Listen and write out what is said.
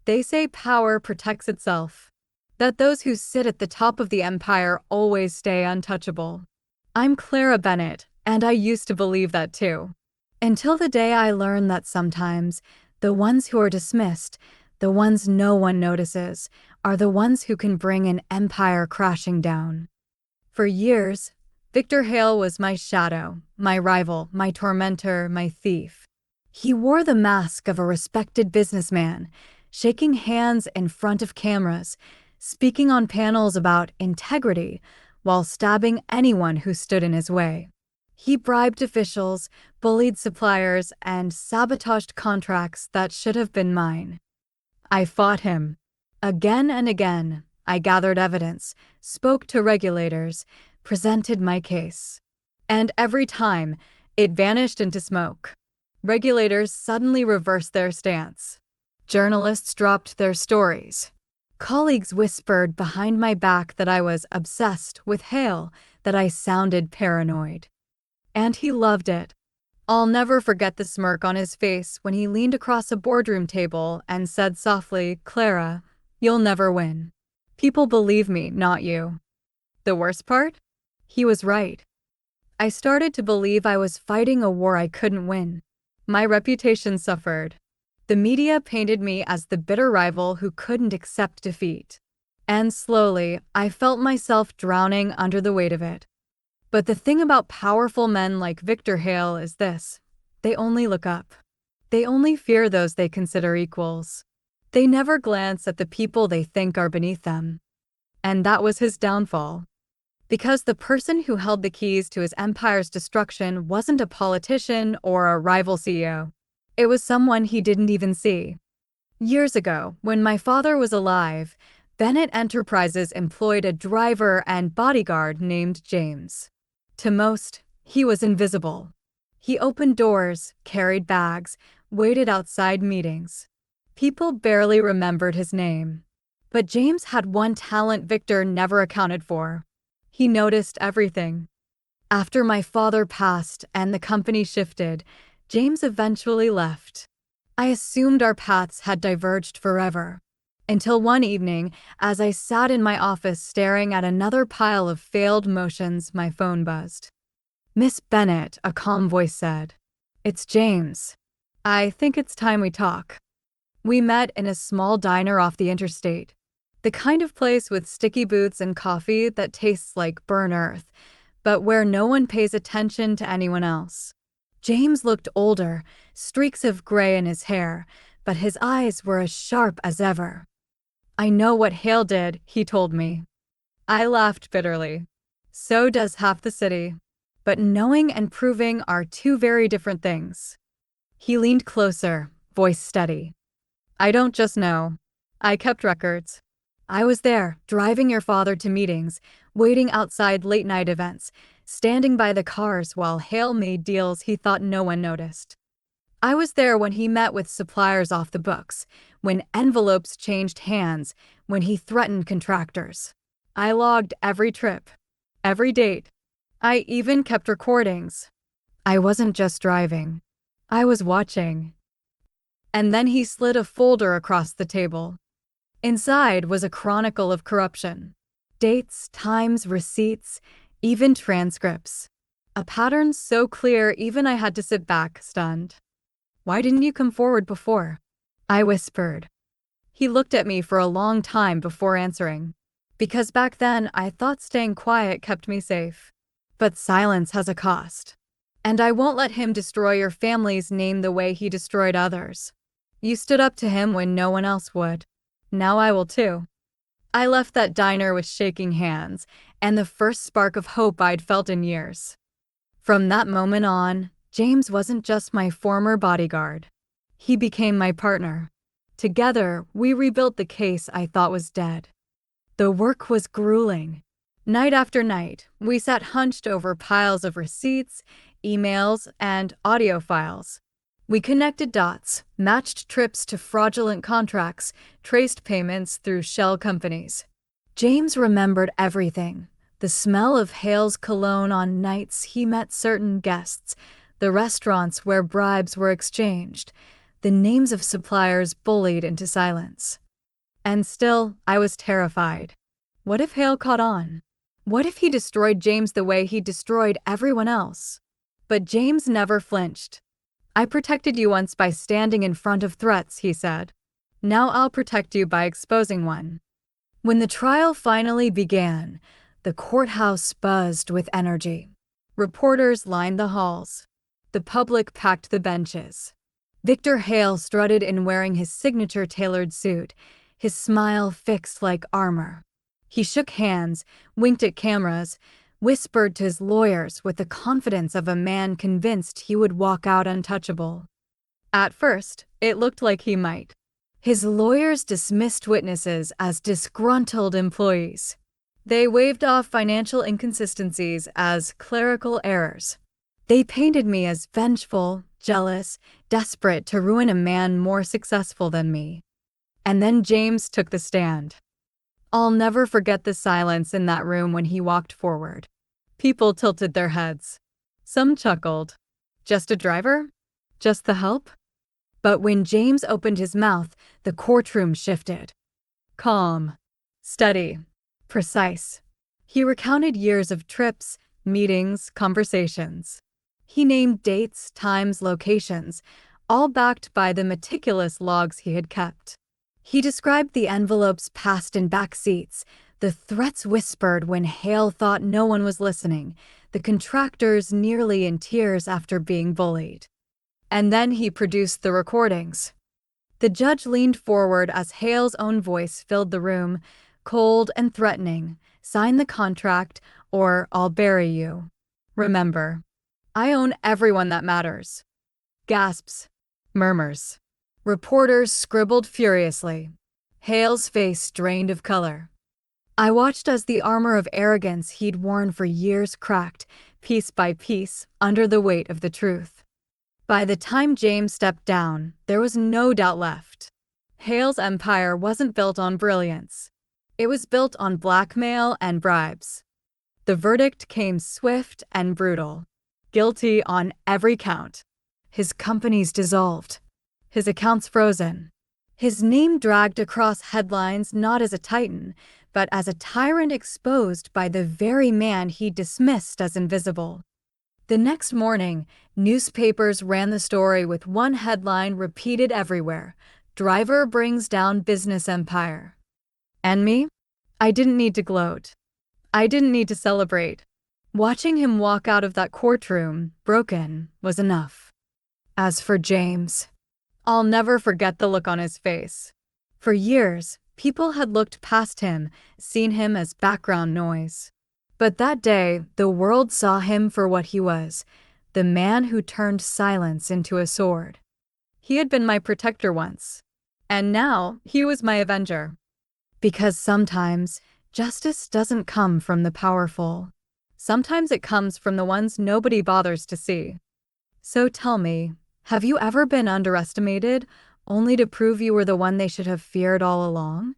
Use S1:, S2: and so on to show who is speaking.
S1: They say power protects itself, that those who sit at the top of the empire always stay untouchable. I'm Clara Bennett, and I used to believe that too. Until the day I learned that sometimes the ones who are dismissed, the ones no one notices, are the ones who can bring an empire crashing down. For years, Victor Hale was my shadow, my rival, my tormentor, my thief. He wore the mask of a respected businessman, shaking hands in front of cameras, speaking on panels about integrity, while stabbing anyone who stood in his way. He bribed officials, bullied suppliers, and sabotaged contracts that should have been mine. I fought him. Again and again, I gathered evidence, spoke to regulators, presented my case. And every time, it vanished into smoke. Regulators suddenly reversed their stance. Journalists dropped their stories. Colleagues whispered behind my back that I was obsessed with Hale, that I sounded paranoid. And he loved it. I'll never forget the smirk on his face when he leaned across a boardroom table and said softly, "Clara, you'll never win. People believe me, not you." The worst part? He was right. I started to believe I was fighting a war I couldn't win. My reputation suffered. The media painted me as the bitter rival who couldn't accept defeat. And slowly, I felt myself drowning under the weight of it. But the thing about powerful men like Victor Hale is this: they only look up. They only fear those they consider equals. They never glance at the people they think are beneath them. And that was his downfall. Because the person who held the keys to his empire's destruction wasn't a politician or a rival CEO. It was someone he didn't even see. Years ago, when my father was alive, Bennett Enterprises employed a driver and bodyguard named James. To most, he was invisible. He opened doors, carried bags, waited outside meetings. People barely remembered his name. But James had one talent Victor never accounted for. He noticed everything. After my father passed and the company shifted, James eventually left. I assumed our paths had diverged forever. Until one evening, as I sat in my office staring at another pile of failed motions, my phone buzzed. "Miss Bennett," a calm voice said. "It's James. I think it's time we talk." We met in a small diner off the interstate. The kind of place with sticky boots and coffee that tastes like burnt earth, but where no one pays attention to anyone else. James looked older, streaks of gray in his hair, but his eyes were as sharp as ever. "I know what Hale did," he told me. I laughed bitterly. So does half the city. But knowing and proving are two very different things. He leaned closer, voice steady. "I don't just know. I kept records. I was there, driving your father to meetings, waiting outside late-night events, standing by the cars while Hale made deals he thought no one noticed. I was there when he met with suppliers off the books, when envelopes changed hands, when he threatened contractors. I logged every trip, every date. I even kept recordings. I wasn't just driving. I was watching." And then he slid a folder across the table. Inside was a chronicle of corruption. Dates, times, receipts, even transcripts. A pattern so clear even I had to sit back, stunned. "Why didn't you come forward before?" I whispered. He looked at me for a long time before answering. Because back then I thought staying quiet kept me safe. But silence has a cost. And I won't let him destroy your family's name the way he destroyed others. You stood up to him when no one else would. Now I will too. I left that diner with shaking hands and the first spark of hope I'd felt in years. From that moment on, James wasn't just my former bodyguard. He became my partner. Together, we rebuilt the case I thought was dead. The work was grueling. Night after night, we sat hunched over piles of receipts, emails, and audio files. We connected dots, matched trips to fraudulent contracts, traced payments through shell companies. James remembered everything. The smell of Hale's cologne on nights he met certain guests, the restaurants where bribes were exchanged, the names of suppliers bullied into silence. And still, I was terrified. What if Hale caught on? What if he destroyed James the way he destroyed everyone else? But James never flinched. "I protected you once by standing in front of threats," he said. "Now I'll protect you by exposing one." When the trial finally began, the courthouse buzzed with energy. Reporters lined the halls. The public packed the benches. Victor Hale strutted in wearing his signature tailored suit, his smile fixed like armor. He shook hands, winked at cameras, whispered to his lawyers with the confidence of a man convinced he would walk out untouchable. At first, it looked like he might. His lawyers dismissed witnesses as disgruntled employees. They waved off financial inconsistencies as clerical errors. They painted me as vengeful, jealous, desperate to ruin a man more successful than me. And then James took the stand. I'll never forget the silence in that room when he walked forward. People tilted their heads. Some chuckled. Just a driver? Just the help? But when James opened his mouth, the courtroom shifted. Calm, steady, precise. He recounted years of trips, meetings, conversations. He named dates, times, locations, all backed by the meticulous logs he had kept. He described the envelopes passed in back seats, the threats whispered when Hale thought no one was listening, the contractors nearly in tears after being bullied. And then he produced the recordings. The judge leaned forward as Hale's own voice filled the room, cold and threatening. "Sign the contract, or I'll bury you. Remember, I own everyone that matters." Gasps. Murmurs. Reporters scribbled furiously. Hale's face drained of color. I watched as the armor of arrogance he'd worn for years cracked, piece by piece, under the weight of the truth. By the time James stepped down, there was no doubt left. Hale's empire wasn't built on brilliance. It was built on blackmail and bribes. The verdict came swift and brutal. Guilty on every count. His companies dissolved. His accounts frozen. His name dragged across headlines not as a titan, but as a tyrant exposed by the very man he dismissed as invisible. The next morning, newspapers ran the story with one headline repeated everywhere: "Driver brings down business empire." And me? I didn't need to gloat. I didn't need to celebrate. Watching him walk out of that courtroom, broken, was enough. As for James, I'll never forget the look on his face. For years, people had looked past him, seen him as background noise. But that day, the world saw him for what he was, the man who turned silence into a sword. He had been my protector once, and now he was my avenger. Because sometimes, justice doesn't come from the powerful. Sometimes it comes from the ones nobody bothers to see. So tell me, have you ever been underestimated, only to prove you were the one they should have feared all along?